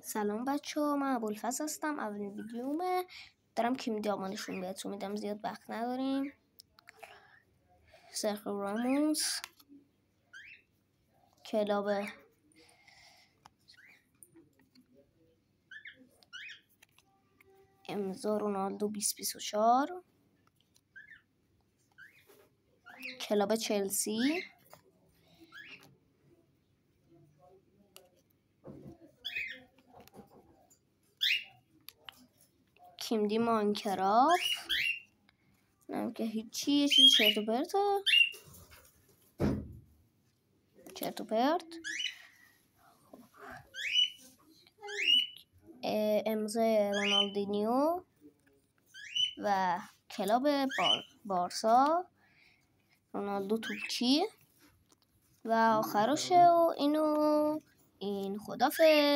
سلام بچه ها، من ابوالفضل هستم. اولین ویدیومه دارم کیم دیامانشون بهتون میدم، زیاد وقت نداریم. سرخیو راموس، کلاب امضا رونالدو 2024، کلاب چلسی، کیم دی مانکراف، نم که هیچی، یه چیز چرت و پرت. امضای رونالدینیو و کلاب بارسا، رونالدو توپچی و آخرشه و این خدافظ.